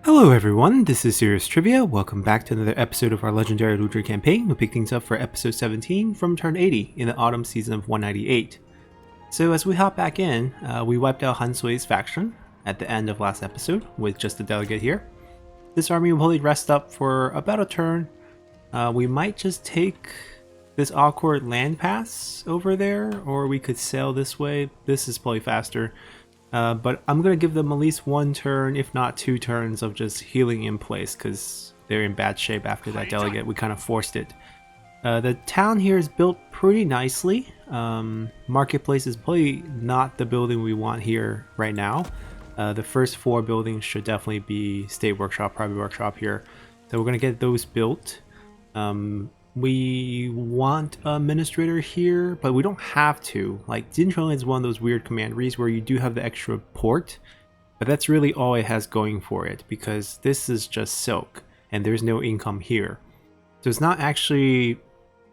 Hello everyone, this is Serious Trivia. Welcome back to another episode of our legendary Ludra campaign. We'll pick things up for episode 17 from turn 80 in the autumn season of 198. So as we hop back in, we wiped out Han Sui's faction at the end of last episode with just a delegate here. This army will probably rest up for about a turn. We might just take this awkward land pass over there, or we could sail this way. This is probably faster. But I'm going to give them at least one turn, if not 2 turns, of just healing in place, because they're in bad shape after that delegate. We kind of forced it. The town here is built pretty nicely. Marketplace is probably not the building we want here right now. The first 4 buildings should definitely be State Workshop, Private Workshop here. So we're going to get those built. We want an administrator here, but we don't have to. Like, Jincheng is one of those weird commanderies where you do have the extra port, but that's really all it has going for it, because this is just silk, and there's no income here. So it's not actually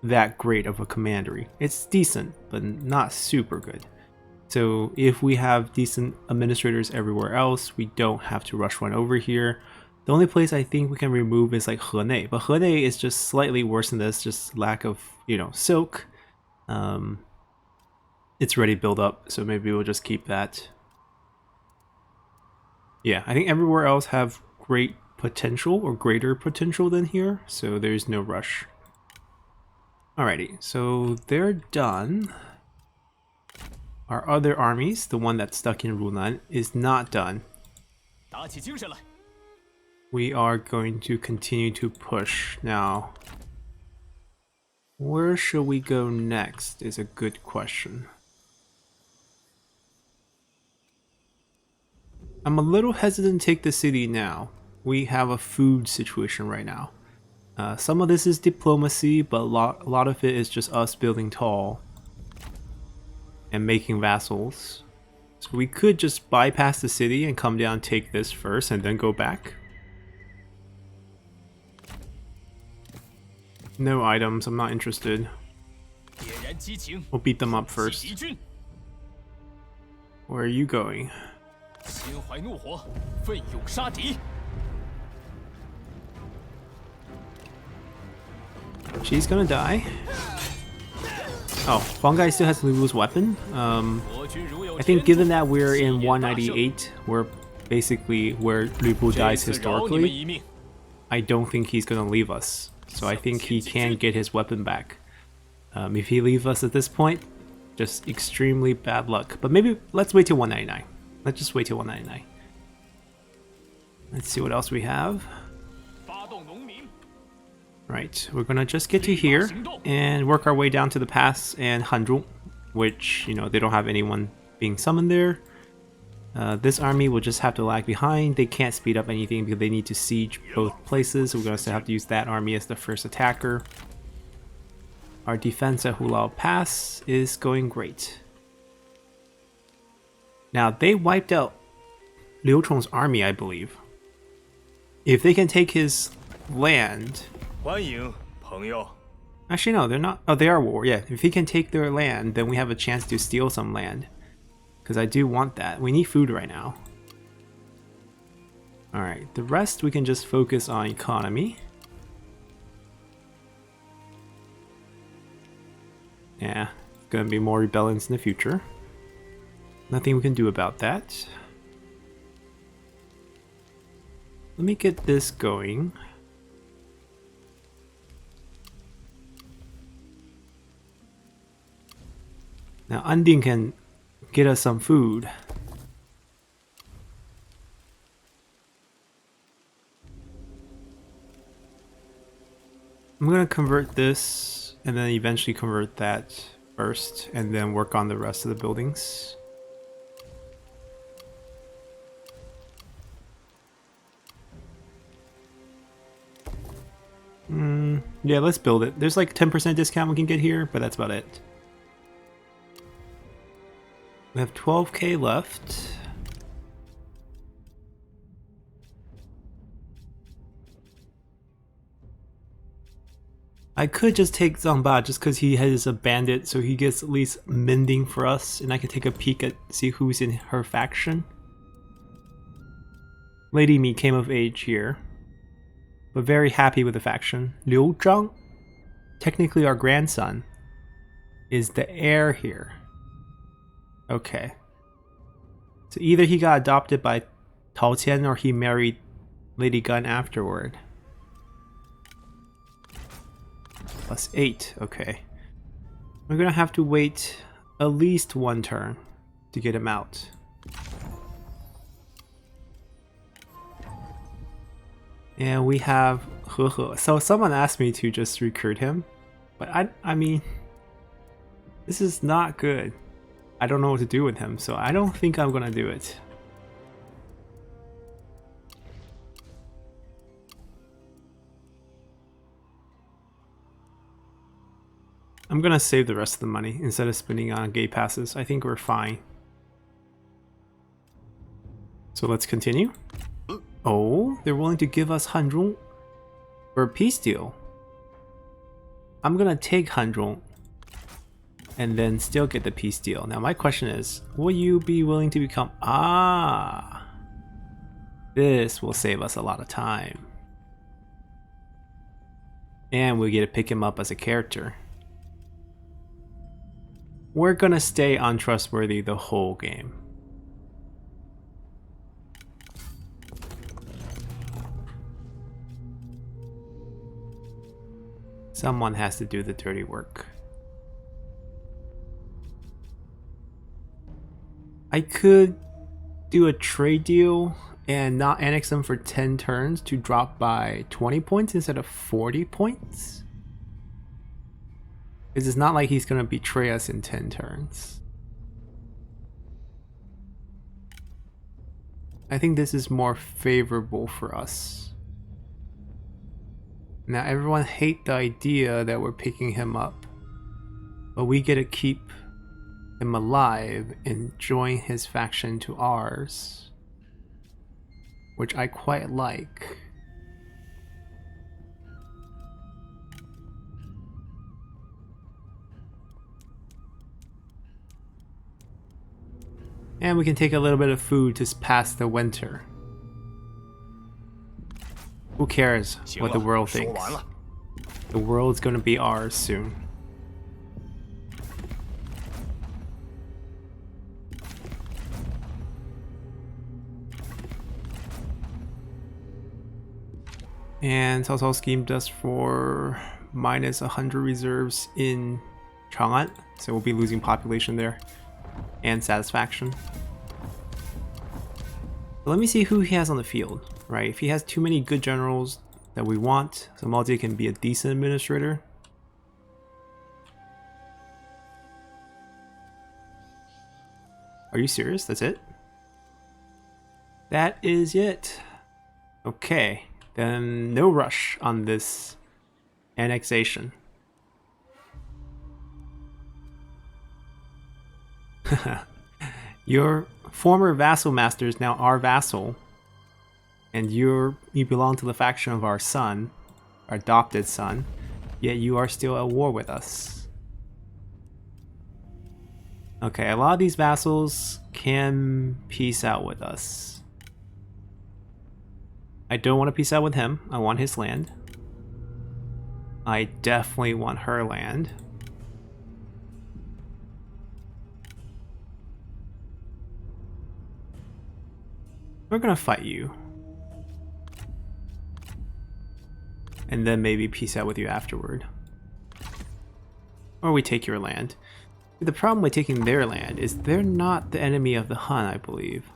that great of a commandery. It's decent, but not super good. So if we have decent administrators everywhere else, we don't have to rush one over here. The only place I think we can remove is like Henei, but Henei is just slightly worse than this, just lack of, silk. It's already built up, so maybe we'll just keep that. Yeah, I think everywhere else have great potential or greater potential than here, so there's no rush. Alrighty, so they're done. Our other armies, the one that's stuck in Runan, is not done. We are going to continue to push now. Where should we go next is a good question. I'm a little hesitant to take the city now. We have a food situation right now. Some of this is diplomacy, but a lot of it is just us building tall and making vassals. So we could just bypass the city and come down, take this first, and then go back. No items, I'm not interested. We'll beat them up first. Where are you going? She's gonna die. Oh, Huang Gai still has Lu's weapon. I think given that we're in 198, we're basically where Lu Bu dies historically, I don't think he's gonna leave us. So I think he can get his weapon back. If he leaves us at this point, just extremely bad luck. But maybe let's wait till 199. Let's just wait till 199. Let's see what else we have. Right, we're gonna just get to here and work our way down to the pass and Hanzhong, which, they don't have anyone being summoned there. This army will just have to lag behind. They can't speed up anything because they need to siege both places. So we're going to have to use that army as the first attacker. Our defense at Hulao Pass is going great. Now, they wiped out Liu Chong's army, I believe. If they can take his land... Actually, no, they're not. Oh, they are war, yeah. If he can take their land, then we have a chance to steal some land. Because I do want that. We need food right now. Alright, the rest we can just focus on economy. Yeah, gonna be more rebellions in the future. Nothing we can do about that. Let me get this going. Now Anding can get us some food. I'm gonna convert this and then eventually convert that first and then work on the rest of the buildings. Yeah, let's build it. There's like 10% discount we can get here, but that's about it. We have 12k left. I could just take Zangba just because he has a bandit, so he gets at least mending for us, and I can take a peek at see who's in her faction. Lady Mi came of age here, but very happy with the faction. Liu Zhang, technically our grandson, is the heir here. Okay. So either he got adopted by Tao Qian or he married Lady Gun afterward. +8, okay. We're gonna have to wait at least one turn to get him out. And we have He He. So someone asked me to just recruit him, but I mean, this is not good. I don't know what to do with him, so I don't think I'm gonna do it. I'm gonna save the rest of the money instead of spending on gate passes. I think we're fine. So let's continue. Oh, they're willing to give us Hanzhong for a peace deal. I'm gonna take Hanzhong and then still get the peace deal. Now my question is, will you be willing to become... Ah! This will save us a lot of time. And we get to pick him up as a character. We're gonna stay untrustworthy the whole game. Someone has to do the dirty work. I could do a trade deal and not annex them for 10 turns to drop by 20 points instead of 40 points. Because it's not like he's going to betray us in 10 turns. I think this is more favorable for us. Now everyone hates the idea that we're picking him up, but we get to keep him alive and join his faction to ours, which I quite like. And we can take a little bit of food to pass the winter. Who cares what the world thinks? The world's gonna be ours soon. And Cao Cao schemed us for minus 100 reserves in Chang'an, so we'll be losing population there and satisfaction. But let me see who he has on the field, right? If he has too many good generals that we want, so Malti can be a decent administrator. Are you serious? That's it? That is it. Okay, then no rush on this annexation. Your former vassal master is now our vassal, and you belong to the faction of our son, our adopted son, yet you are still at war with us. Okay, a lot of these vassals can peace out with us. I don't want to peace out with him. I want his land. I definitely want her land. We're gonna fight you. And then maybe peace out with you afterward. Or we take your land. The problem with taking their land is they're not the enemy of the Han, I believe.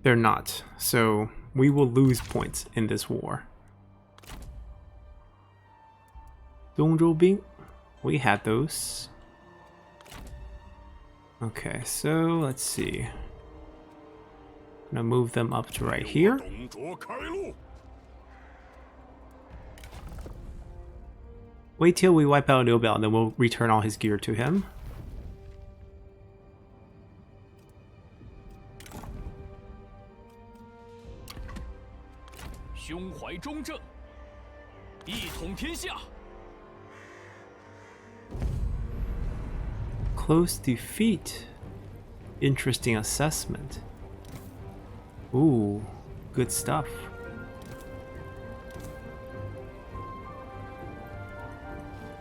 They're not, so we will lose points in this war. Dongzhou Bing, we had those. Okay, so let's see. I'm gonna move them up to right here. Wait till we wipe out Liu Biao and then we'll return all his gear to him. Close defeat. Interesting assessment. Ooh, good stuff.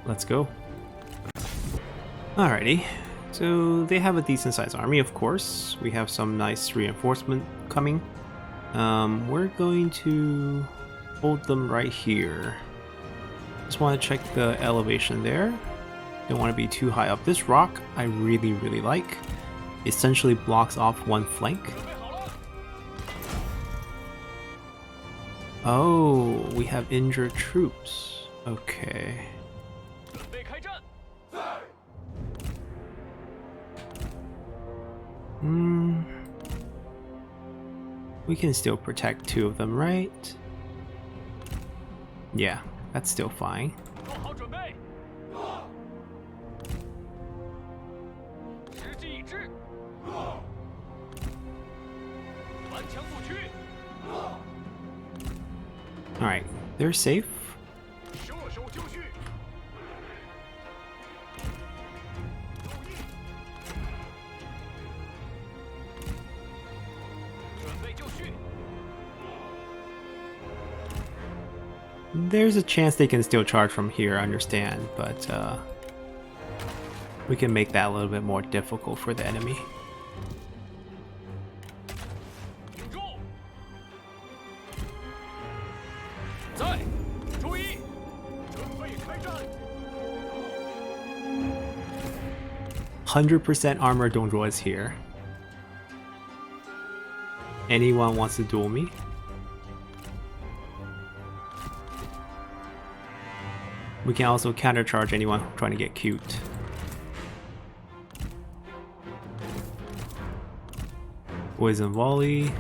Let's go. Alrighty, so they have a decent sized army, of course. We have some nice reinforcement coming. We're going to hold them right here. Just want to check the elevation there. Don't want to be too high up. This rock I really like. Essentially blocks off one flank. Oh, we have injured troops. Okay. We can still protect 2 of them, right? Yeah, that's still fine. Alright, they're safe. There's a chance they can still charge from here, I understand, but we can make that a little bit more difficult for the enemy. "100% armor Dongzhuo is here. Anyone wants to duel me?" We can also countercharge anyone trying to get cute. Poison volley,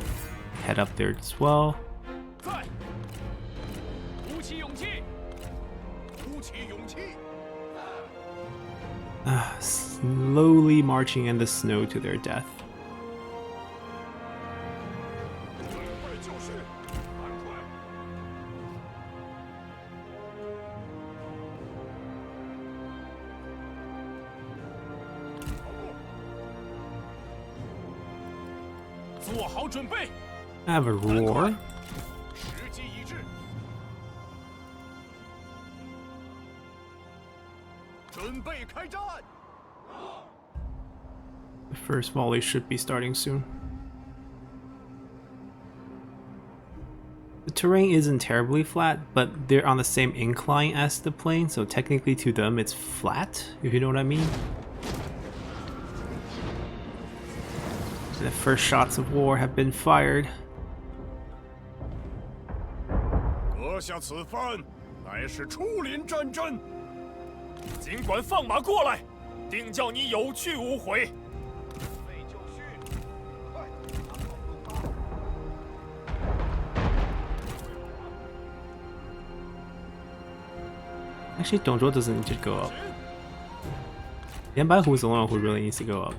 head up there as well. Slowly marching in the snow to their death. I have a roar. The first volley should be starting soon. The terrain isn't terribly flat, but they're on the same incline as the plane, so technically to them it's flat, if you know what I mean. The first shots of war have been fired. 阁下此番乃是出林战阵，尽管放马过来，定叫你有去无回。 Actually, Dongzhuo doesn't need to go up. Yan Baihu's the one who really needs to go up.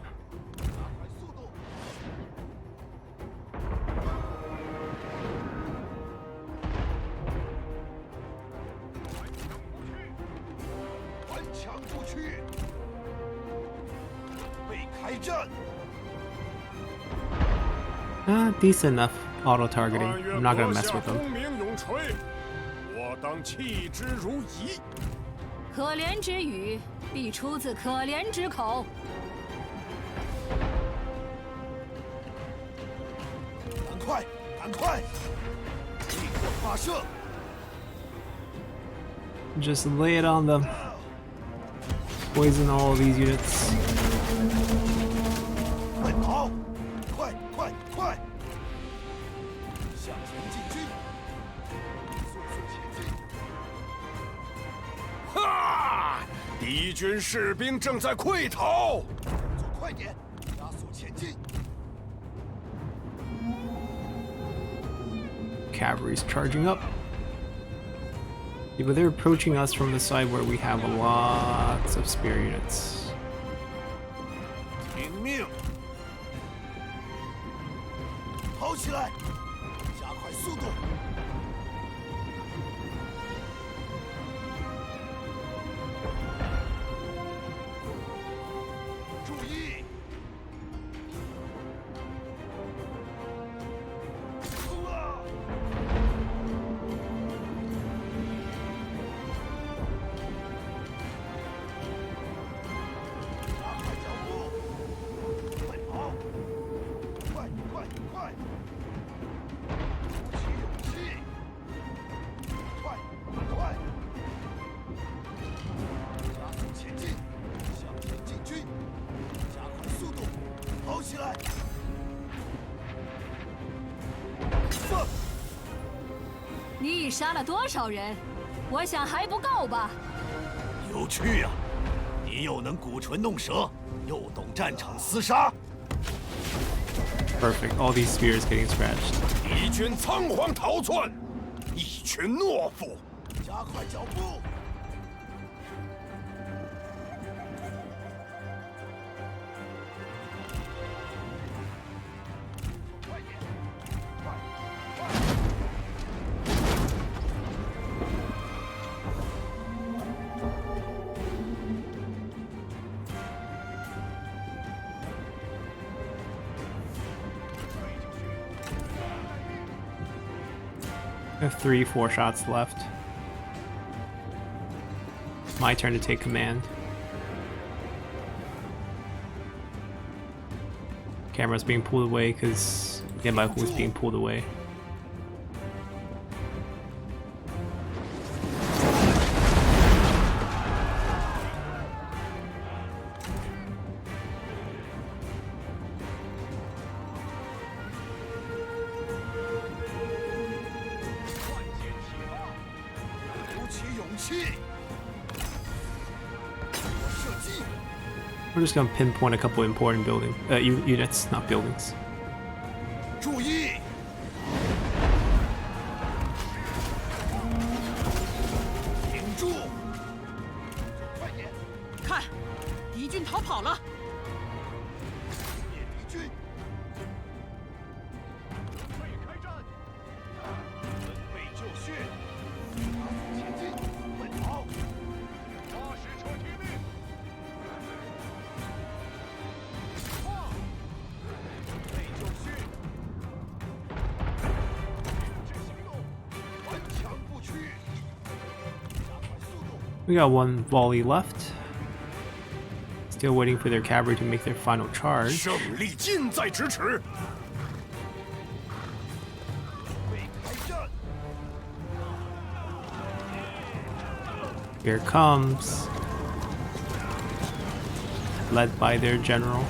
Decent enough auto targeting. I'm not gonna mess with them. 当弃之如饴。可怜之语必出自可怜之口。赶快，赶快，立刻发射！ Just lay it on them. Poison all of these units. 快跑！快快快！向前进军！ 哈！敌军士兵正在溃逃，做快点，加速前进。 Cavalry's charging up. Yeah, but they're approaching us from the side where we have lots of spear units. 听命！跑起来，加快速度。 注意！你已杀了多少人？我想还不够吧。有趣呀、你又能鼓唇弄舌，又懂战场厮杀。 Perfect. All these spears getting scratched. 敌军仓皇逃窜，一群懦夫！加快脚步。 I have 3-4 shots left. My turn to take command. Camera's being pulled away because Genbaihu is being pulled away. We're just gonna pinpoint a couple important units, not buildings. 注意！挺住！快点！看，敌军逃跑了。灭敌军！准备开战！准备就绪！加速前进！奔跑！发矢车听命！ We got one volley left. Still waiting for their cavalry to make their final charge. 胜利近在咫尺。 Here it comes. Led by their general.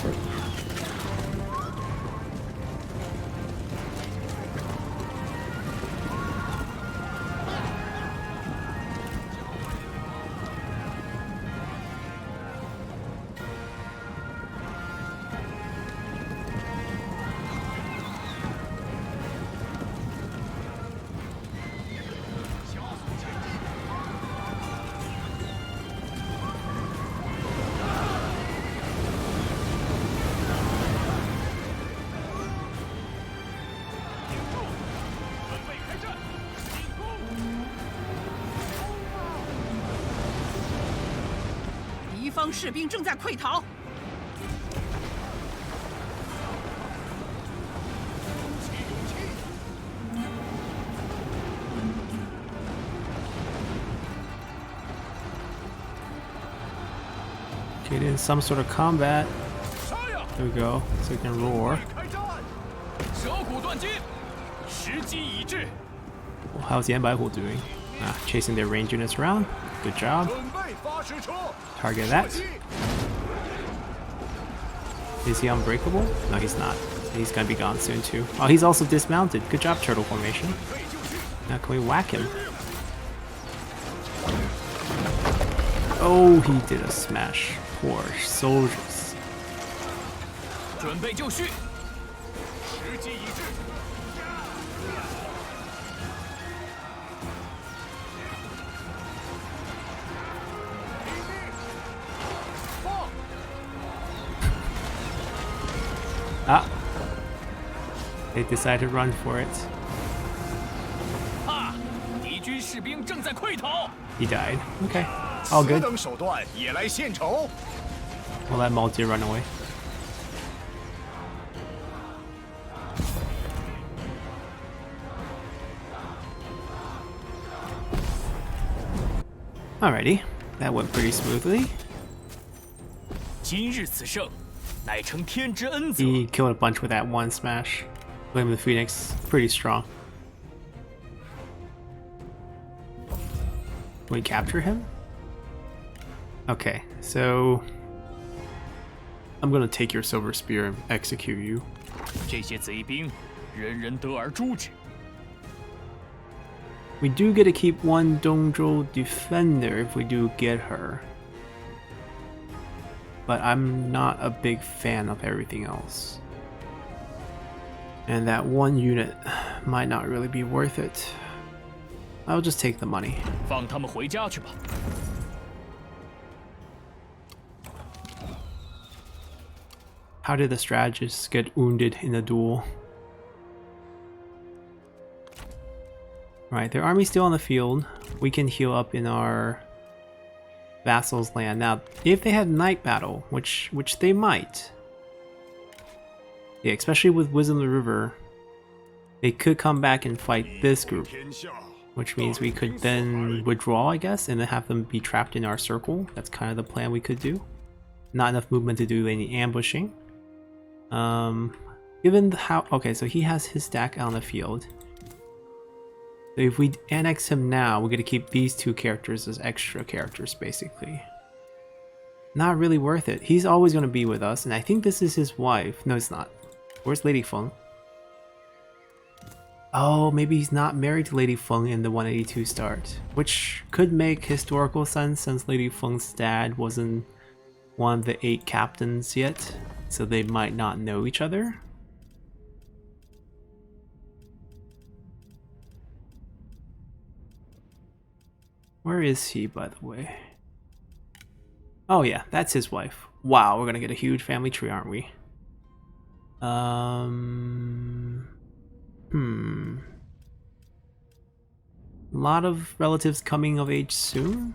敌方士兵正在溃逃。 Get in some sort of combat. There we go. So we can roar. 蛇骨断金，时机已至。 Well, how's Yanbaihu doing? Chasing their range units around. Good job. 准备发矢车。 Target that. Is he unbreakable? No, he's not. He's gonna be gone soon too. Oh, he's also dismounted. Good job, turtle formation. Now can we whack him? Oh, he did a smash. Poor soldiers. 准备就绪，时机已至。 Ah. They decided to run for it. 啊！敌军士兵正在溃逃。 He died. Okay. All 此 good. 等手段也来献丑。 We'll let Malty run away. Alrighty. That went pretty smoothly. 今日此胜，乃承天之恩泽。 He killed a bunch with that one smash. Flame of the Phoenix, pretty strong. Can we capture him? Okay, so I'm gonna take your silver spear and execute you. 这些贼兵，人人得而诛之。We do get to keep one Dongzhou defender if we do get her. But I'm not a big fan of everything else. And that one unit might not really be worth it. I'll just take the money. 放他们回家去吧。 How did the strategists get wounded in the duel? Right, their army's still on the field. We can heal up in our Vassals' land. Now, if they had night battle, which they might, yeah, especially with Wisdom of the River, they could come back and fight this group, which means we could then withdraw, I guess, and then have them be trapped in our circle. That's kind of the plan we could do. Not enough movement to do any ambushing. Given how, okay, so he has his stack on the field. So if we annex him now, we're gonna keep these two characters as extra characters, basically. Not really worth it. He's always gonna be with us, and I think this is his wife. No, it's not. Where's Lady Feng? Oh, maybe he's not married to Lady Feng in the 182 start, which could make historical sense since Lady Feng's dad wasn't one of the 8 captains yet, so they might not know each other. Where is he, by the way? Oh yeah, that's his wife. Wow, we're gonna get a huge family tree, aren't we? A lot of relatives coming of age soon?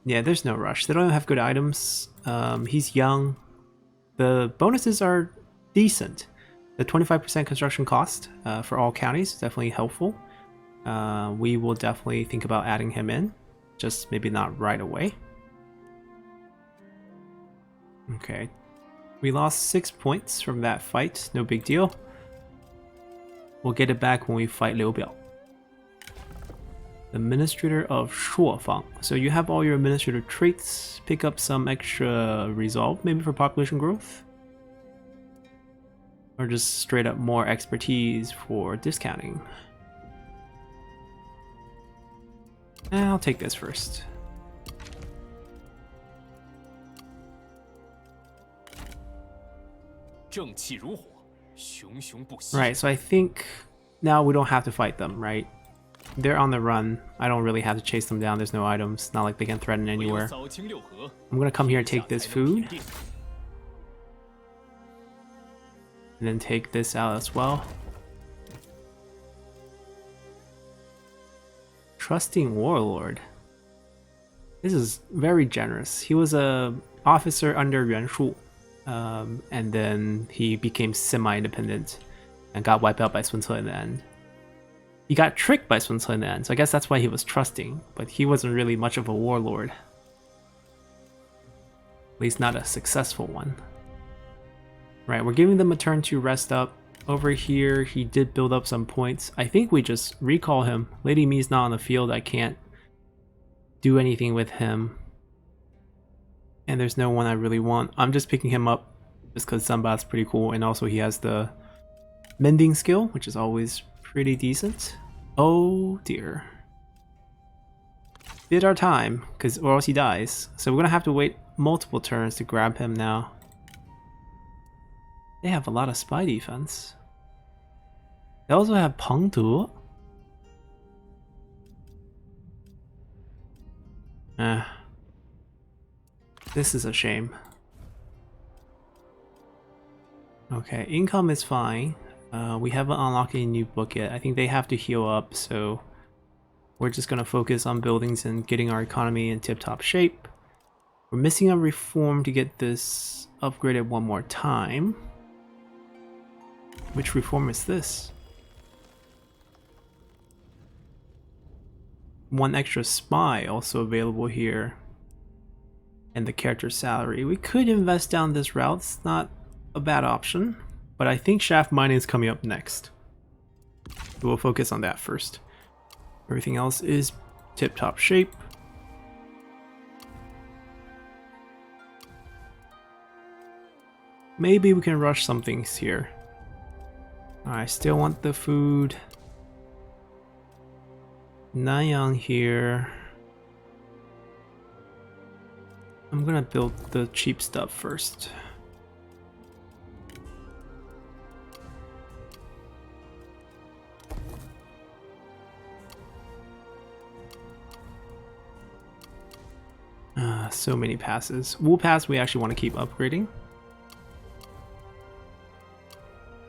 Yeah, there's no rush. They don't have good items. He's young. The bonuses are decent. The 25% construction cost for all counties is definitely helpful. We will definitely think about adding him in, just maybe not right away. Okay, we lost 6 points from that fight, no big deal. We'll get it back when we fight Liu Biao. Administrator of Shuofang. So you have all your administrator traits, pick up some extra resolve, maybe for population growth. Or just straight up more expertise for discounting. I'll take this first. Right, so I think now we don't have to fight them, right? They're on the run. I don't really have to chase them down. There's no items. Not like they can threaten anywhere. I'm gonna come here and take this food. And then take this out as well. Trusting Warlord. This is very generous. He was a officer under Yuan Shu. And then he became semi-independent and got wiped out by Sun Ce in the end. He got tricked by Sun Ce in the end, so I guess that's why he was trusting, but he wasn't really much of a warlord. At least not a successful one. Right, we're giving them a turn to rest up. Over here, he did build up some points. I think we just recall him. Lady Mi's not on the field, I can't do anything with him. And there's no one I really want. I'm just picking him up just because Samba's pretty cool, and also he has the mending skill, which is always pretty decent. Oh dear. Bid our time, or else he dies. So we're gonna have to wait multiple turns to grab him now. They have a lot of spy defense. They also have Peng Tu. This is a shame. Okay, income is fine. We haven't unlocked any new book yet. I think they have to heal up, so we're just gonna focus on buildings and getting our economy in tip-top shape. We're missing a reform to get this upgraded one more time. Which reform is this? One extra spy also available here. And the character salary. We could invest down this route. It's not a bad option. But I think shaft mining is coming up next. We'll focus on that first. Everything else is tip-top shape. Maybe we can rush some things here. I still want the food. Nanyang here. I'm gonna build the cheap stuff first. So many passes. Wool pass we actually want to keep upgrading.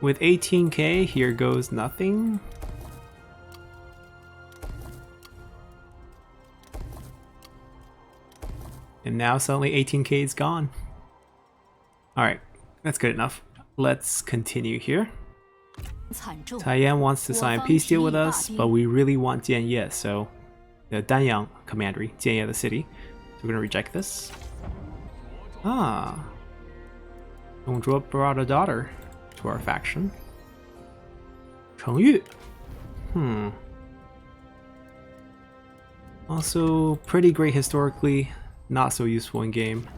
With 18k, here goes nothing. And now suddenly 18k is gone. Alright, that's good enough. Let's continue here. Taiyan wants to sign a peace deal with us, but we really want Jianye, so the Danyang commandery, Jianye the city. So we're gonna reject this. Ah. Dongzhuo brought a daughter to our faction. Chengyu. Also pretty great historically, not so useful in game.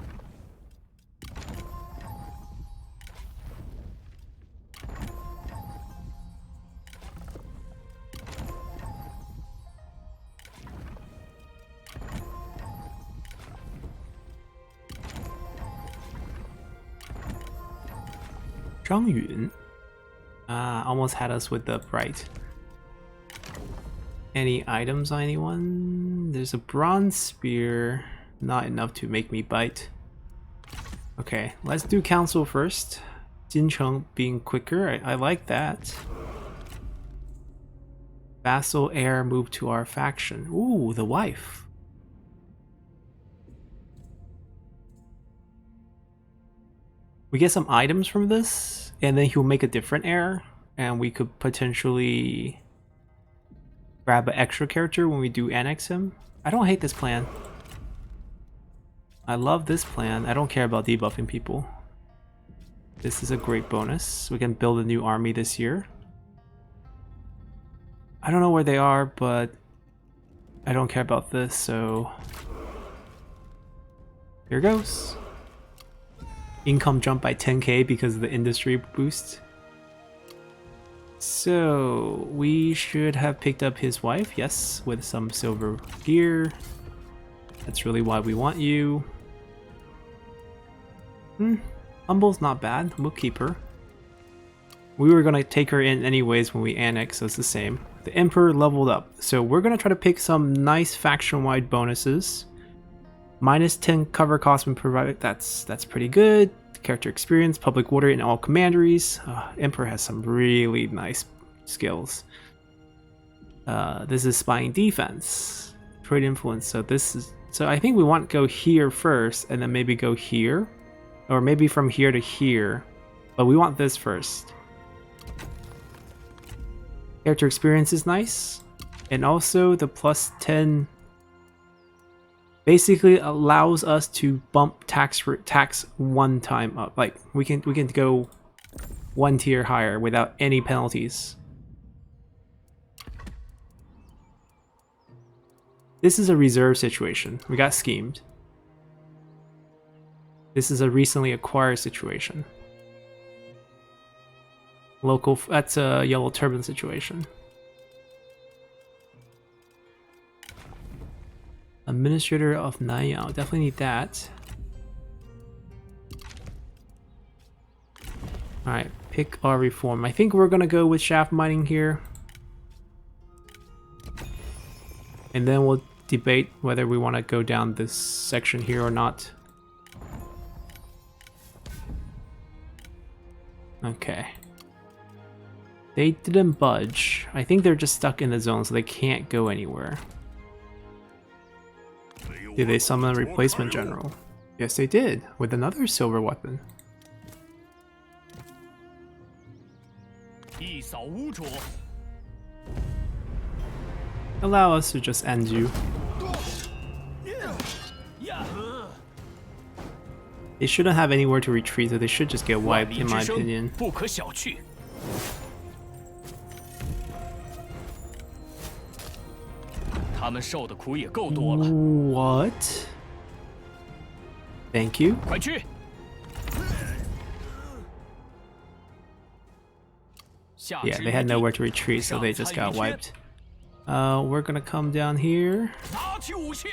Zhang Yun. Almost had us with the bright. Any items on anyone? There's a bronze spear. Not enough to make me bite. Okay, let's do council first. Jincheng being quicker, I like that. Vassal heir moved to our faction. Ooh, the wife. We get some items from this, and then he'll make a different heir, and we could potentially grab an extra character when we do annex him. I don't hate this plan. I love this plan. I don't care about debuffing people. This is a great bonus. We can build a new army this year. I don't know where they are, but I don't care about this, so here goes. Income jump by 10k because of the industry boost. So we should have picked up his wife, yes, with some silver gear. That's really why we want you. Humble's not bad, we'll keep her. We were gonna take her in anyways when we annex, so it's the same. The Emperor leveled up, so we're gonna try to pick some nice faction-wide bonuses. Minus 10 cover cost when provided, that's pretty good. Character experience, public order in all commanderies. Emperor has some really nice skills. This is spying defense. Trade influence, so I think we want to go here first and then maybe go here. Or maybe from here to here. But we want this first. Character experience is nice. And also the plus 10 basically allows us to bump tax one time up. Like we can go one tier higher without any penalties. This is a reserve situation. We got schemed. This is a recently acquired situation. Local, that's a yellow turban situation. Administrator of Nanyang, definitely need that. Alright, pick our reform. I think we're gonna go with shaft mining here. And then we'll debate whether we want to go down this section here or not. Okay. They didn't budge. I think they're just stuck in the zone, so they can't go anywhere. Did they summon a replacement general? Yes, they did, with another silver weapon. Allow us to just end you. They shouldn't have anywhere to retreat, so they should just get wiped, in my opinion. What? Thank you. Yeah, they had nowhere to retreat, so they just got wiped. We're gonna come down here. 拿起武器，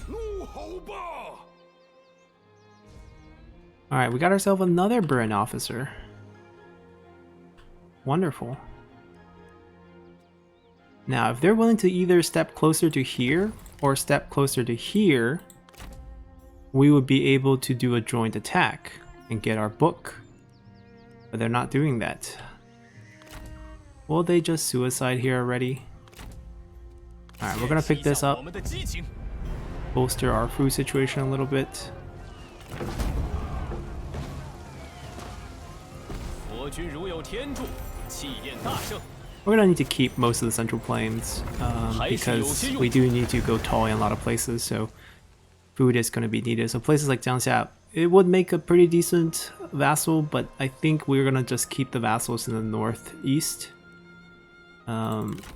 怒吼吧！ Alright, we got ourselves another Burn officer. Wonderful. Now, if they're willing to either step closer to here or step closer to here, we would be able to do a joint attack and get our book. But they're not doing that. Will they just suicide here already? Alright, we're gonna pick this up. Bolster our food situation a little bit. We're gonna need to keep most of the central plains because we do need to go tall in a lot of places, so food is gonna be needed. So places like Jiangxia, it would make a pretty decent vassal, but I think we're gonna just keep the vassals in the northeast.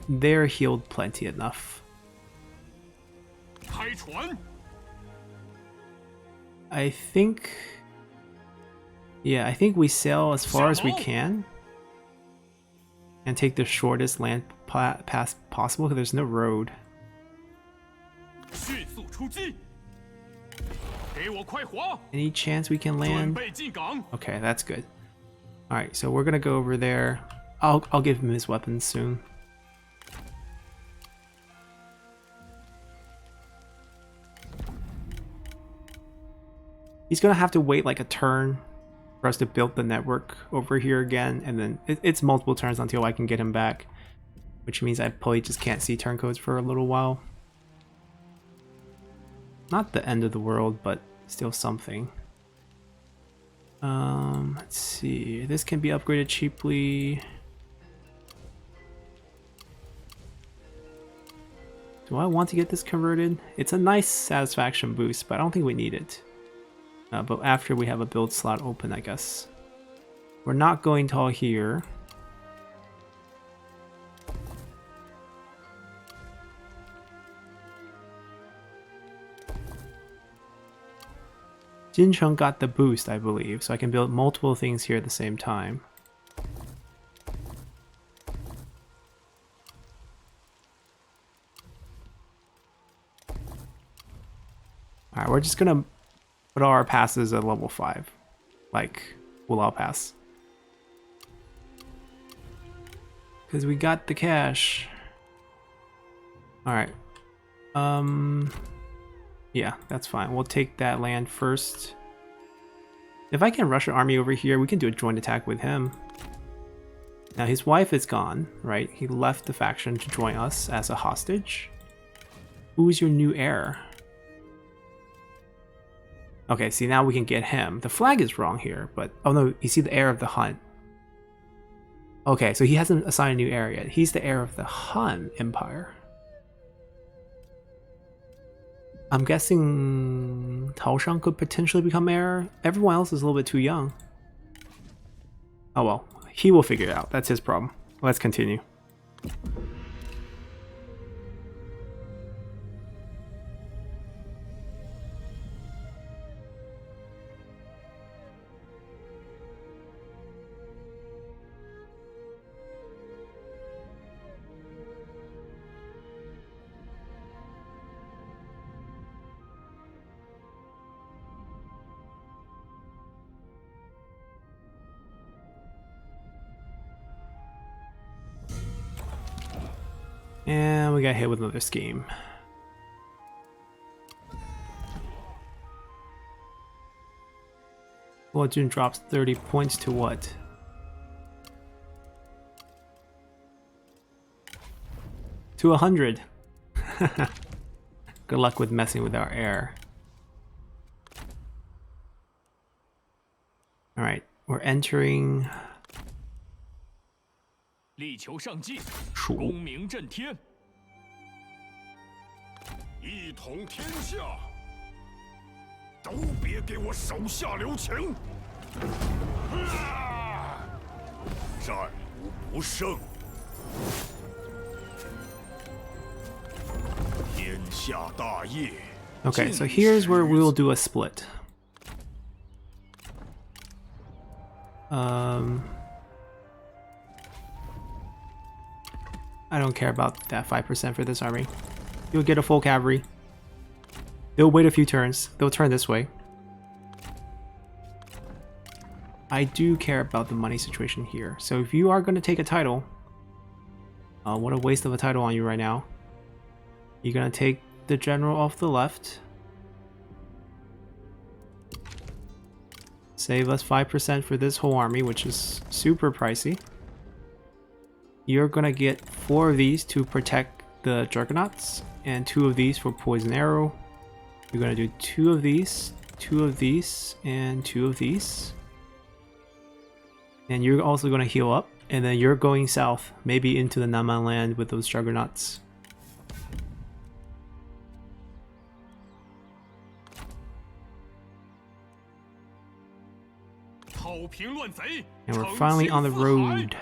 They're healed plenty enough. I think... Yeah, I think we sail as far as we can and take the shortest land pass possible because there's no road. Any chance we can land? Okay, that's good. Alright, so we're gonna go over there. I'll give him his weapons soon. He's gonna have to wait like a turn for us to build the network over here again, and then it's multiple turns until I can get him back, which means I probably just can't see turn codes for a little while. Not the end of the world, but still something. Let's see, this can be upgraded cheaply. Do I want to get this converted? It's a nice satisfaction boost, but I don't think we need it. But after we have a build slot open, I guess. We're not going tall here. Jincheng got the boost, I believe, so I can build multiple things here at the same time. Alright, we're just gonna put all our passes at level 5, like Wulao Pass. Because we got the cash. Alright. Yeah, that's fine. We'll take that land first. If I can rush an army over here, we can do a joint attack with him. Now his wife is gone, right? He left the faction to join us as a hostage. Who's your new heir? Okay, see, now we can get him. The flag is wrong here, but... Oh no, you see the heir of the Hun. Okay, so he hasn't assigned a new heir yet. He's the heir of the Han Empire. I'm guessing Taoshan could potentially become heir. Everyone else is a little bit too young. Oh well, he will figure it out. That's his problem. Let's continue. And we got hit with another scheme. Well, Jun drops 30 points to what? To 100. Good luck with messing with our heir. Alright, we're entering... 力求上进，功名震天，一统天下，都别给我手下留情！战无不胜，天下大业。Okay, so here's where we'll do a split. I don't care about that 5% for this army. You'll get a full cavalry. They'll wait a few turns. They'll turn this way. I do care about the money situation here. So if you are going to take a title, what a waste of a title on you right now. You're going to take the general off the left. Save us 5% for this whole army, which is super pricey. You're going to get 4 of these to protect the Juggernauts, and 2 of these for Poison Arrow. You're going to do 2 of these, 2 of these, and 2 of these. And you're also going to heal up, and then you're going south, maybe into the Naman land with those Juggernauts. And we're finally on the road.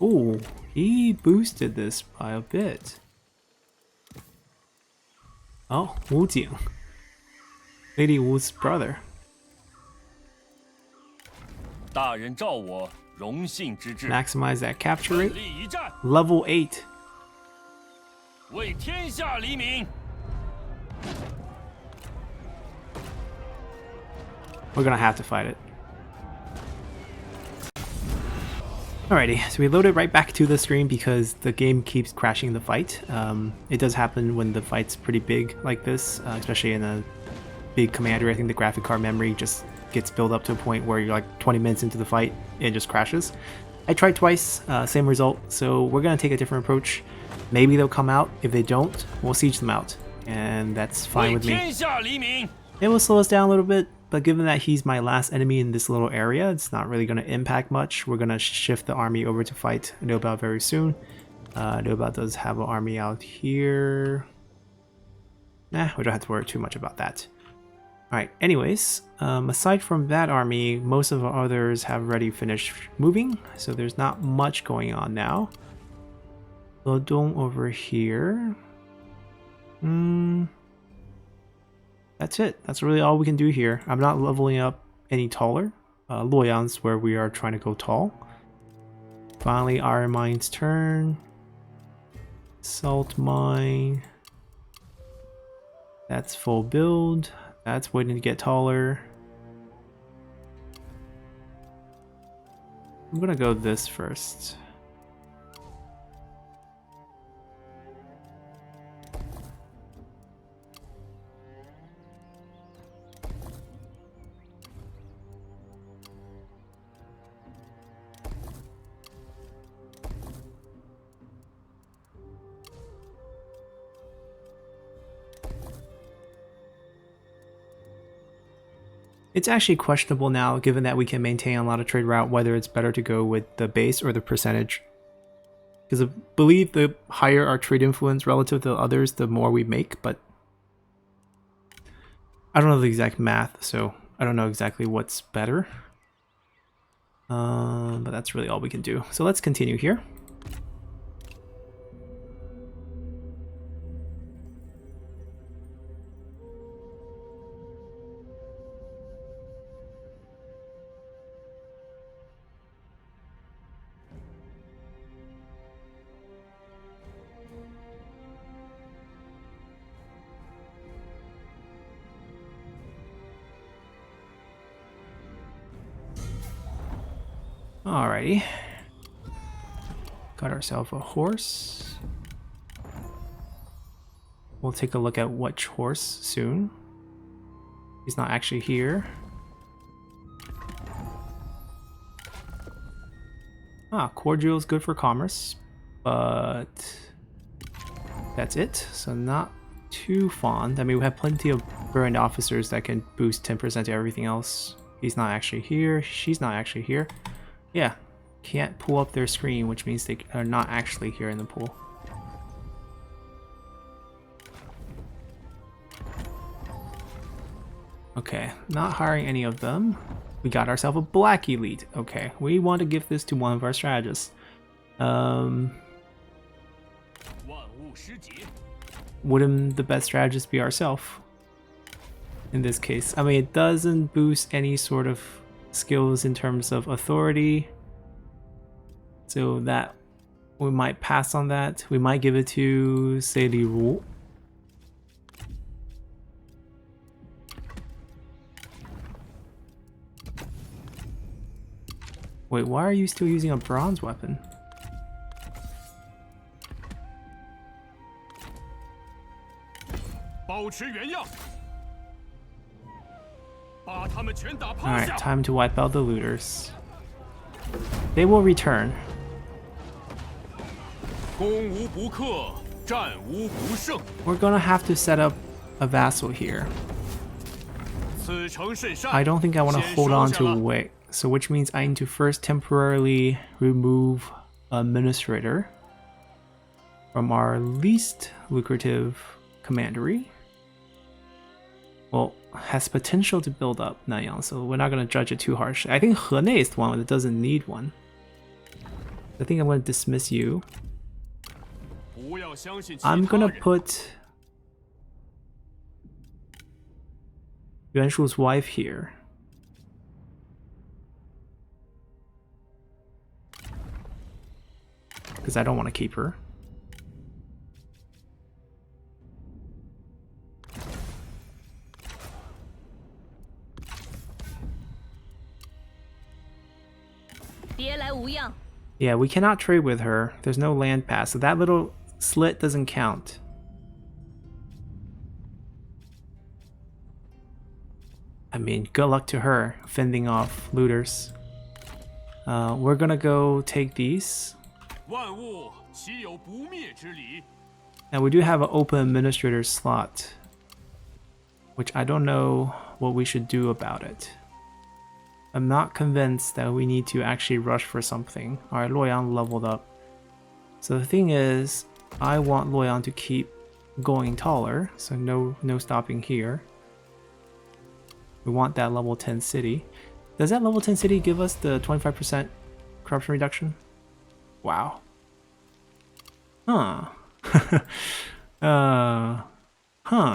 Ooh, he boosted this by a bit. Oh, Wu Jing. Lady Wu's brother. Maximize that capture rate. Level 8. We're gonna have to fight it. Alrighty, so we loaded right back to the screen because the game keeps crashing the fight. It does happen when the fight's pretty big like this, especially in a big commander. I think the graphic card memory just gets built up to a point where you're like 20 minutes into the fight and it just crashes. I tried twice, same result, so we're gonna take a different approach. Maybe they'll come out. If they don't, we'll siege them out, and that's fine with me. It will slow us down a little bit, but given that he's my last enemy in this little area, it's not really going to impact much. We're going to shift the army over to fight Nobel very soon. Nobel does have an army out here. Nah, we don't have to worry too much about that. Alright, anyways, aside from that army, most of our others have already finished moving, so there's not much going on now. Lodong over here. That's it. That's really all we can do here. I'm not leveling up any taller. Luoyang's where we are trying to go tall. Finally, Iron Mine's turn. Salt Mine. That's full build. That's waiting to get taller. I'm gonna go this first. It's actually questionable now, given that we can maintain a lot of trade route, whether it's better to go with the base or the percentage. Because I believe the higher our trade influence relative to others, the more we make, but I don't know the exact math, so I don't know exactly what's better. But that's really all we can do. So let's continue here. Alrighty. Got ourselves a horse. We'll take a look at which horse soon. He's not actually here. Cordial is good for commerce, but that's it. So not too fond. I mean, we have plenty of brilliant officers that can boost 10% to everything else. He's not actually here. She's not actually here. Yeah, can't pull up their screen, which means they are not actually here in the pool. Okay, not hiring any of them. We got ourselves a black elite. Okay, we want to give this to one of our strategists. Wouldn't the best strategist be ourselves in this case? I mean, it doesn't boost any sort of skills in terms of authority, so that we might pass on that. We might give it to, say, Li Ru. Wait, why are you still using a bronze weapon? Alright, time to wipe out the looters. They will return. We're gonna have to set up a vassal here. I don't think I want to hold on to Wei, so which means I need to first temporarily remove administrator from our least lucrative commandery. Well, has potential to build up Nanyang, so we're not going to judge it too harshly. I think Hene is the one that doesn't need one. I think I'm going to dismiss you. I'm going to put Yuan Shu's wife here. Because I don't want to keep her. Yeah, we cannot trade with her. There's no land pass, so that little slit doesn't count. I mean, good luck to her fending off looters. We're gonna go take these. And we do have an open administrator slot, which I don't know what we should do about it. I'm not convinced that we need to actually rush for something. Alright, Luoyang leveled up. So the thing is, I want Luoyang to keep going taller, so no stopping here. We want that level 10 city. Does that level 10 city give us the 25% corruption reduction? Wow. Huh.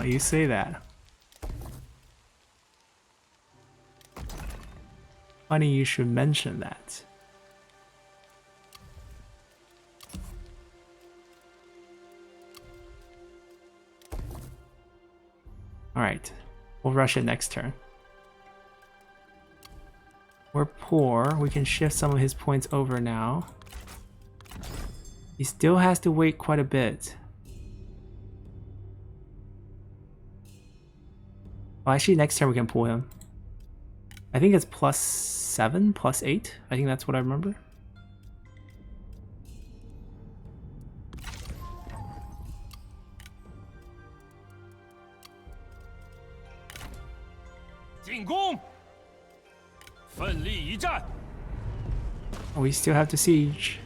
You say that. Funny you should mention that. Alright, we'll rush it next turn. We're poor, we can shift some of his points over now. He still has to wait quite a bit. Well, actually next turn we can pull him. I think it's +7, +8. I think that's what I remember. We still have to siege.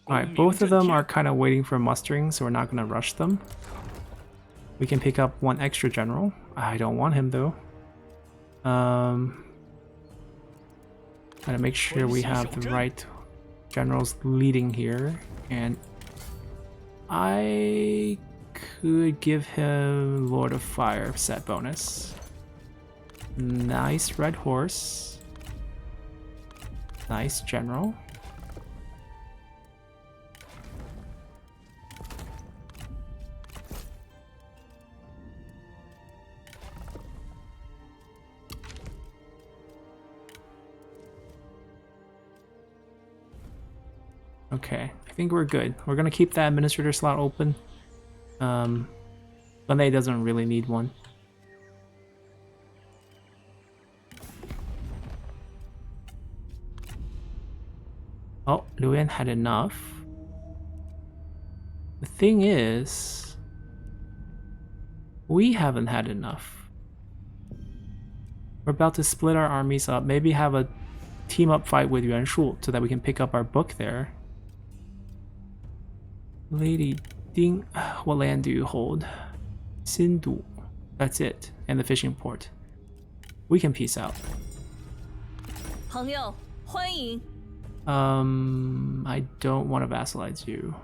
Alright, both of them are kind of waiting for mustering, so we're not going to rush them. We can pick up one extra general. I don't want him though. Gotta make sure we have the right generals leading here, and I could give him Lord of Fire set bonus. Nice red horse. Nice general. Okay, I think we're good. We're gonna keep that administrator slot open. Lene doesn't really need one. Oh, Luyan had enough. The thing is, we haven't had enough. We're about to split our armies up, maybe have a team up fight with Yuan Shu so that we can pick up our book there. Lady Ding, what land do you hold? Sindu, that's it, and the fishing port. We can peace out. 朋友，欢迎。I don't want to vassalize you.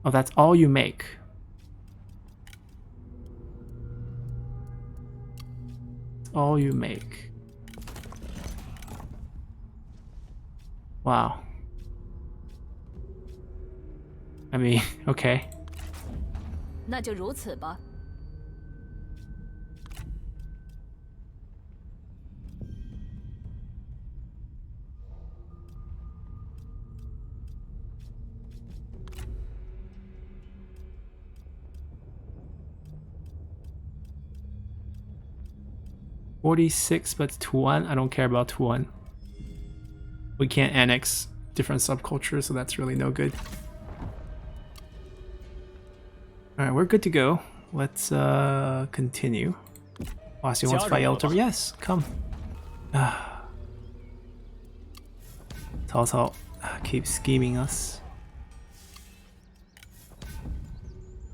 Oh, that's all you make. That's all you make. Wow. I mean, okay. 那就如此吧。46, but Tuan. I don't care about Tuan. We can't annex different subcultures, so that's really no good. Alright, we're good to go. Let's continue. Wasi wants to fight Elder. Yes, come. Cao Cao keeps scheming us.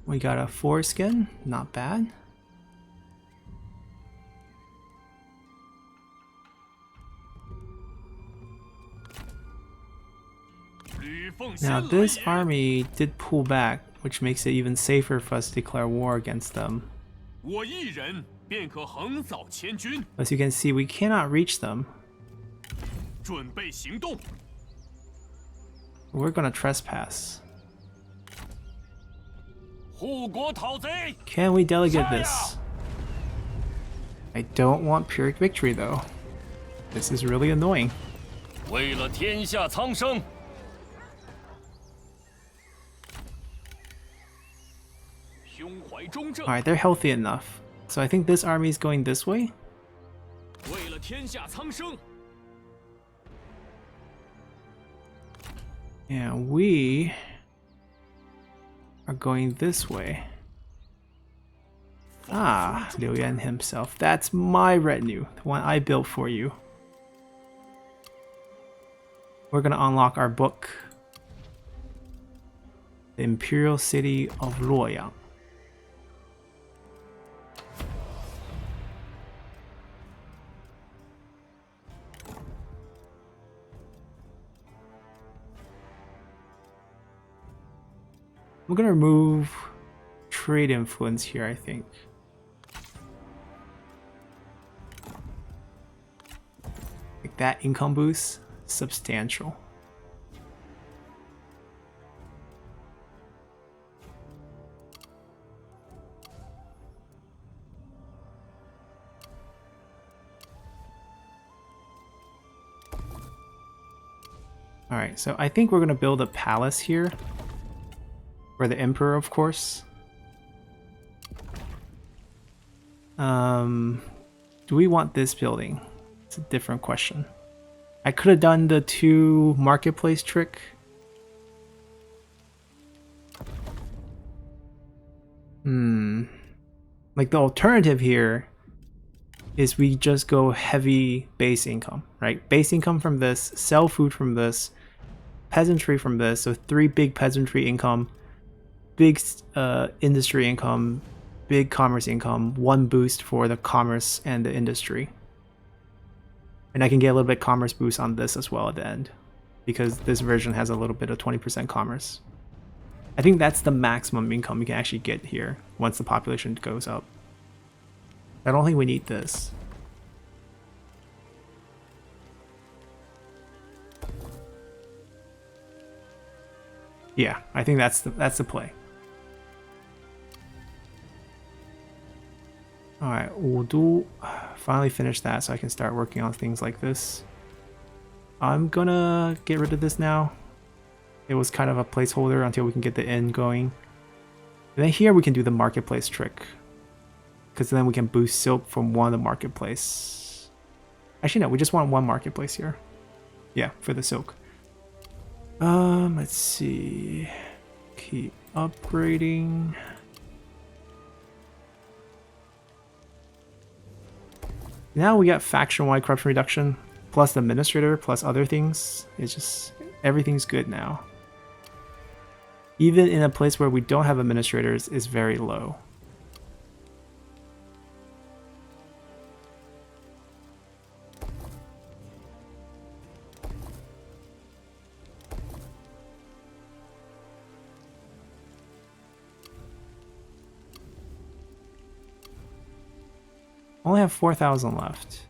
We got a foreskin, not bad. Now this army did pull back, which makes it even safer for us to declare war against them. 我一人便可横扫千军。 As you can see, we cannot reach them. 准备行动。 We're gonna trespass. 护国讨贼。 Can we delegate this? I don't want Pyrrhic victory though. This is really annoying. 为了天下苍生。 Alright, they're healthy enough. So I think this army is going this way. 为了天下苍生。 And we are going this way. Ah, Liu Yan himself. That's my retinue, the one I built for you. We're gonna unlock our book. The Imperial City of Luoyang. I'm gonna remove trade influence here, I think. Like that income boost, substantial. Alright, so I think we're gonna build a palace here. For the Emperor, of course. Do we want this building? It's a different question. I could have done the 2 marketplace trick. Like the alternative here is we just go heavy base income, right? Base income from this, sell food from this, peasantry from this, so 3 big peasantry income, big industry income, big commerce income, 1 boost for the commerce and the industry. And I can get a little bit commerce boost on this as well at the end, because this version has a little bit of 20% commerce. I think that's the maximum income you can actually get here once the population goes up. I don't think we need this. Yeah, I think that's the play. Alright, we'll finally finish that so I can start working on things like this. I'm gonna get rid of this now. It was kind of a placeholder until we can get the inn going. And then here we can do the marketplace trick. Because then we can boost silk from one of the marketplace. Actually no, we just want 1 marketplace here. Yeah, for the silk. Let's see. Keep upgrading. Now we got faction-wide corruption reduction, plus the administrator, plus other things. It's just Everything's good now. Even in a place where we don't have administrators is very low. Only have 4,000 left.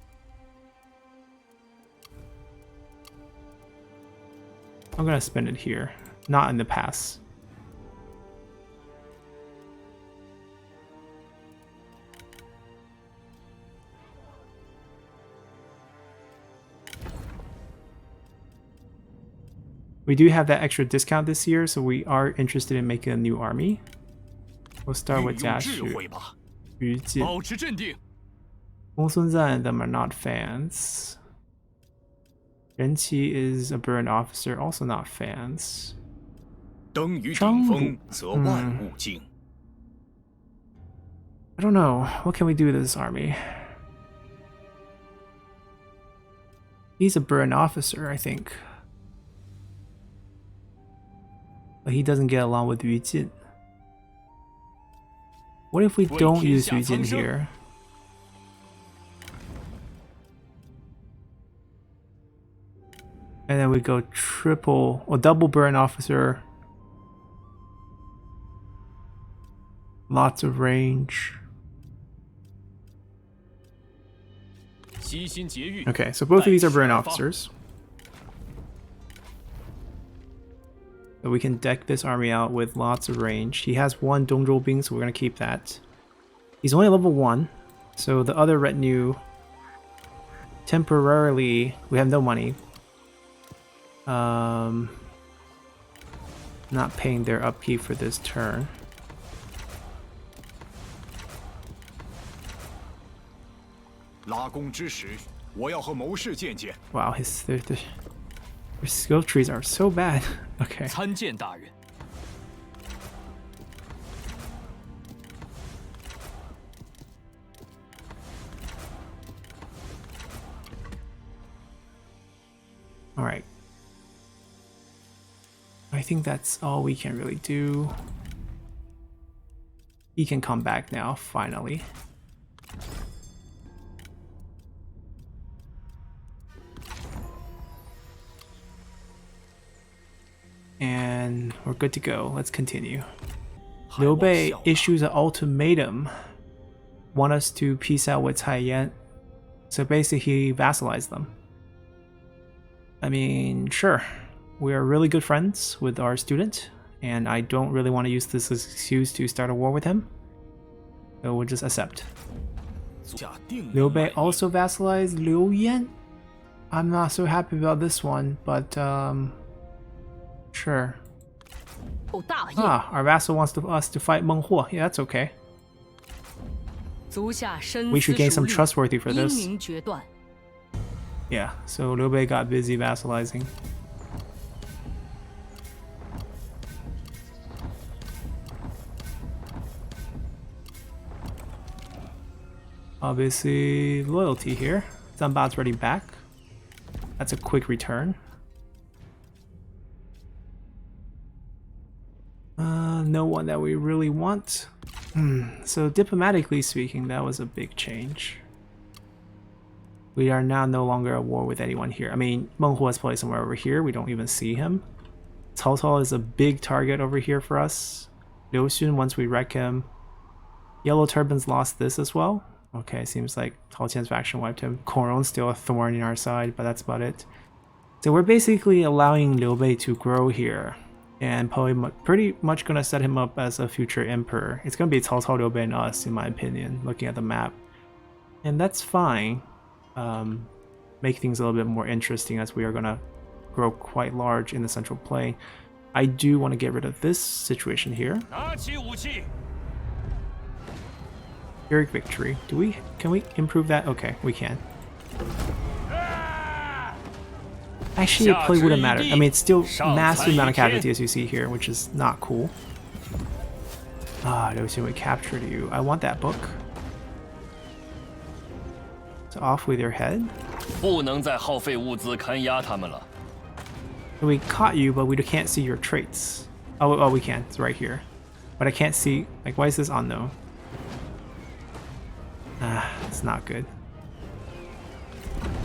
I'm gonna spend it here, not in the pass. We do have that extra discount this year, so we are interested in making a new army. We'll start with 家胥、于禁、保持镇定。公孙瓒 and them are not fans. Renqi is a burn officer, also not fans. 登于顶峰，则万物静。 I don't know. What can we do with this army? He's a burn officer, I think. But he doesn't get along with Yu Jin. What if we don't use Yu Jin here? And then we go triple or double burn officer. Lots of range. Okay, so both of these are burn officers. So we can deck this army out with lots of range. He has one Dongzhou Bing, so we're going to keep that. He's only level 1, so the other retinue, temporarily, we have no money. Not paying their upkeep for this turn. Wow, their skill trees are so bad. Okay. 参见大人。 All right. I think that's all we can really do. He can come back now, finally. And we're good to go. Let's continue. Liu Bei issues an ultimatum. Want us to peace out with Cai Yan. So basically he vassalized them. I mean, sure. We are really good friends with our student, and I don't really want to use this as an excuse to start a war with him. So we'll just accept. Liu Bei also vassalized Liu Yan. I'm not so happy about this one, but sure. Ah, our vassal wants us to fight Meng Huo. Yeah, that's okay. We should gain some trustworthy for this. Yeah, so Liu Bei got busy vassalizing. Obviously, loyalty here. Zanba's already back. That's a quick return. No one that we really want. So diplomatically speaking, that was a big change. We are now no longer at war with anyone here. I mean, Meng Huo is probably somewhere over here. We don't even see him. Cao Cao is a big target over here for us. Liu Xun, once we wreck him. Yellow Turban's lost this as well. Okay, seems like Cao Qian's faction wiped him. Koron's still a thorn in our side, but that's about it. So we're basically allowing Liu Bei to grow here. And probably pretty much going to set him up as a future emperor. It's going to be Cao Cao, Liu Bei, and us, in my opinion, looking at the map. And that's fine. Make things a little bit more interesting as we are going to grow quite large in the central plain. I do want to get rid of this situation here. Pyrrhic victory. Can we improve that? Okay, we can. Actually, it probably wouldn't matter. I mean, it's still massive amount of casualty as you see here, which is not cool. Ah, Liu Xun, we captured you. I want that book. So off with your head. We caught you, but we can't see your traits. Oh, we can. It's right here. But I can't see. Like, why is this unknown? Ah, it's not good.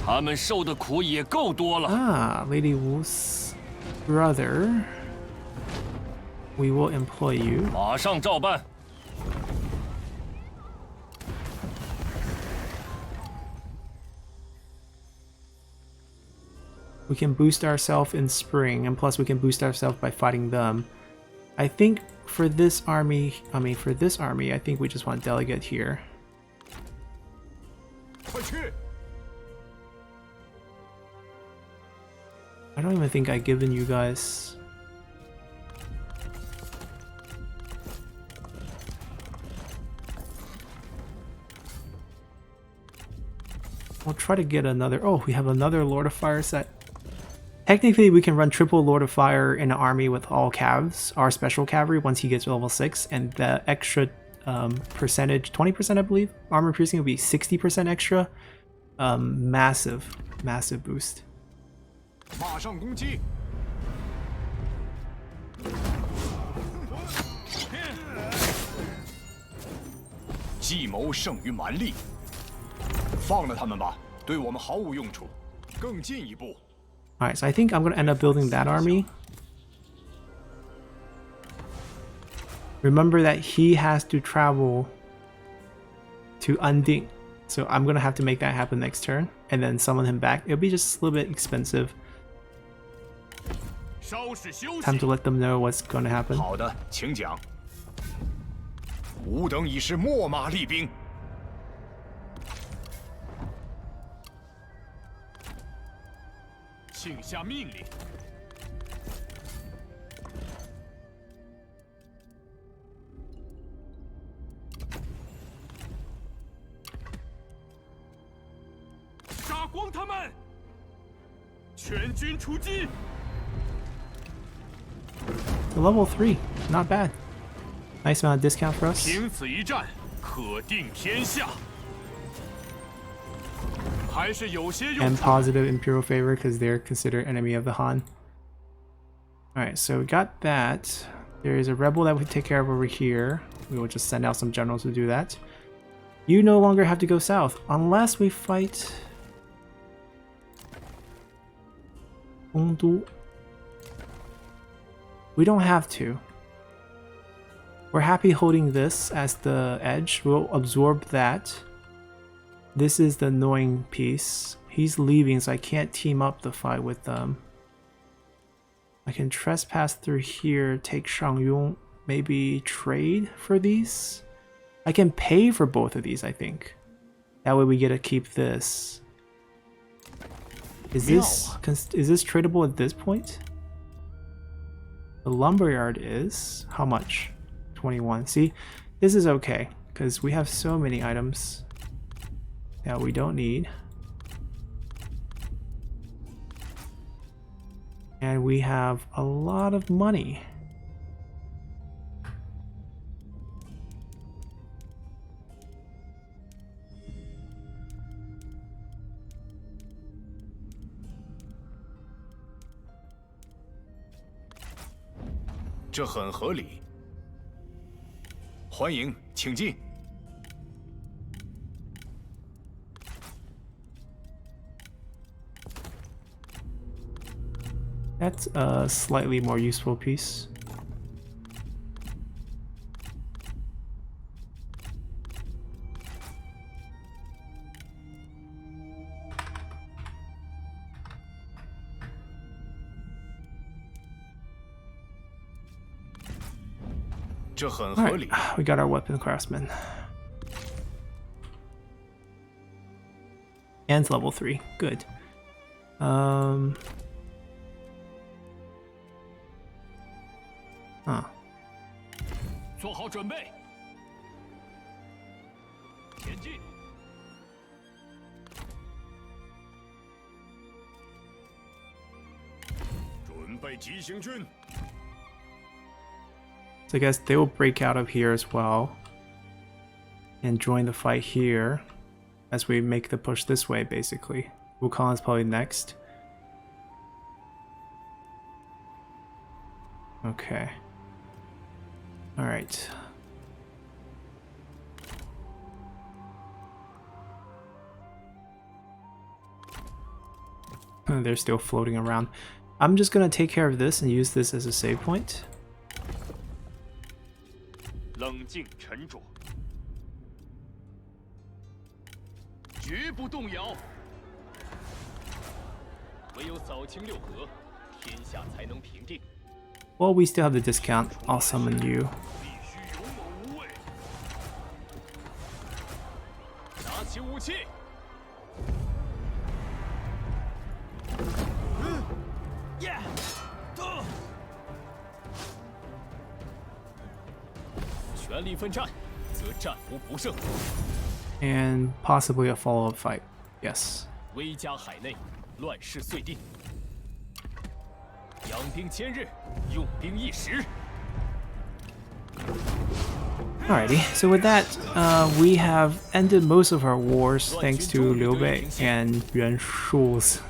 他们受的苦也够多了。 Ah, Lady Wu's brother. We will employ you. 马上照办。 We can boost ourselves in spring, and plus we can boost ourselves by fighting them. I think for this army, I think we just want delegate here. 快去！ I don't even think I've given you guys. I'll try to get another. Oh, we have another Lord of Fire set. Technically, we can run triple Lord of Fire in an army with all calves, our special cavalry, once he gets to level 6, and the extra percentage, 20% I believe, armor piercing will be 60% extra. Massive boost. 马上攻击！ 计谋胜于蛮力，放了他们吧，对我们毫无用处。更进一步， Alright, so I think I'm going to end up building that army. Remember that he has to travel to Unding. So I'm going to have to make that happen next turn and then summon him back. It'll be just a little bit expensive. 稍事休息。 Time to let them know what's going to happen. 好的，请讲。吾等已是秣马厉兵。请下命令。杀光他们！全军出击！ Level 3, not bad. Nice amount of discount for us. 凭此一战，可定天下。还是有些用 And 处。 positive Imperial favor because they're considered enemy of the Han. Alright, so we got that. There is a rebel that we take care of over here. We will just send out some generals to do that. You no longer have to go south unless we fight Hongdu. We don't have to. We're happy holding this as the edge. We'll absorb that. This is the annoying piece. He's leaving, so I can't team up the fight with them. I can trespass through here, take Shangyong, maybe trade for these? I can pay for both of these, I think. That way we get to keep this. Is this tradable at this point? The lumberyard is how much? 21. See, this is okay because we have so many items that we don't need. And we have a lot of money. “这很合理。欢迎，请进。 That's a slightly more useful piece. Alright, we got our weapon craftsman. And it's level 3. Good. Huh. 做好准备，前进。准备急行军。 So I guess they will break out of here as well and join the fight here as we make the push this way, basically. Wukong is probably next. Okay. Alright. They're still floating around. I'm just gonna take care of this and use this as a save point. 冷静沉着，绝不动摇。唯有扫清六合，天下才能平定。 While we still have the discount, I'll summon you. 必须勇猛无畏。拿起武器。全力奋战，则战无不胜。 And possibly a follow-up fight. Yes. 威加海内，乱世遂定。养兵千日，用兵一时。 Alrighty, so with that, we have ended most of our wars thanks to Liu Bei and Yuan Shu's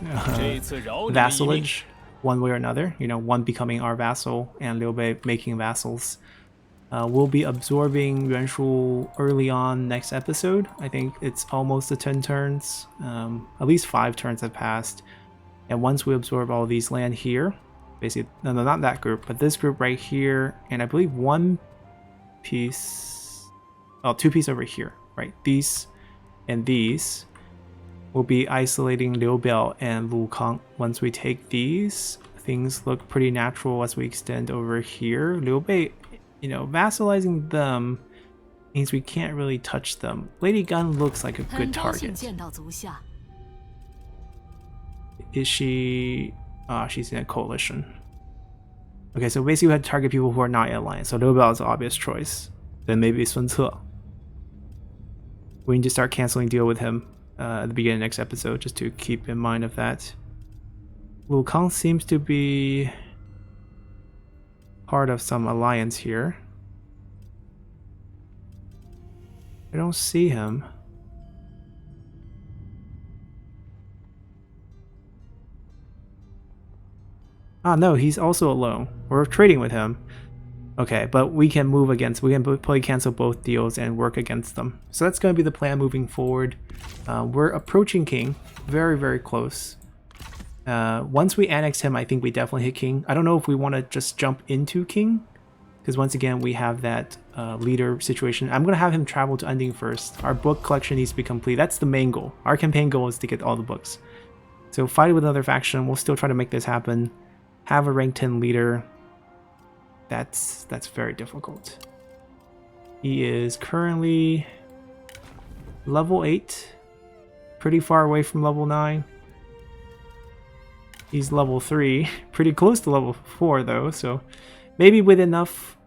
vassalage, one way or another. You know, one becoming our vassal and Liu Bei making vassals. We'll be absorbing Yuan Shu early on next episode. I think it's almost to 10 turns. At least 5 turns have passed. And once we absorb all these land here, basically, no, not that group, but this group right here, and I believe one piece, well, 2 pieces over here, right? These and these will be isolating Liu Biao and Lu Kang. Once we take these, things look pretty natural as we extend over here. Liu Bei, you know, vassalizing them means we can't really touch them. Lady Gun looks like a good target. Is she... she's in a coalition. Okay, so basically we had to target people who are not in alliance. So Liu Biao is an obvious choice. Then maybe Sun Ce. We need to start canceling deal with him at the beginning of next episode, just to keep in mind of that. Lu Kang seems to be part of some alliance here. I don't see him. Ah, no, he's also alone. We're trading with him. Okay, but we can move against, we can probably cancel both deals and work against them. So that's going to be the plan moving forward. We're approaching King, very, very close. Once we annex him, I think we definitely hit King. I don't know if we want to just jump into King, because once again, we have that leader situation. I'm going to have him travel to Unding first. Our book collection needs to be complete. That's the main goal. Our campaign goal is to get all the books. So fight with another faction. We'll still try to make this happen. Have a rank 10 leader. That's very difficult. He is currently level 8. Pretty far away from level 9. He's level 3. Pretty close to level 4 though, so maybe with enough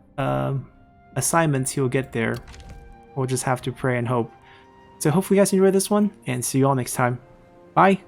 assignments he'll get there. We'll just have to pray and hope. So hopefully you guys enjoyed this one, and see you all next time. Bye!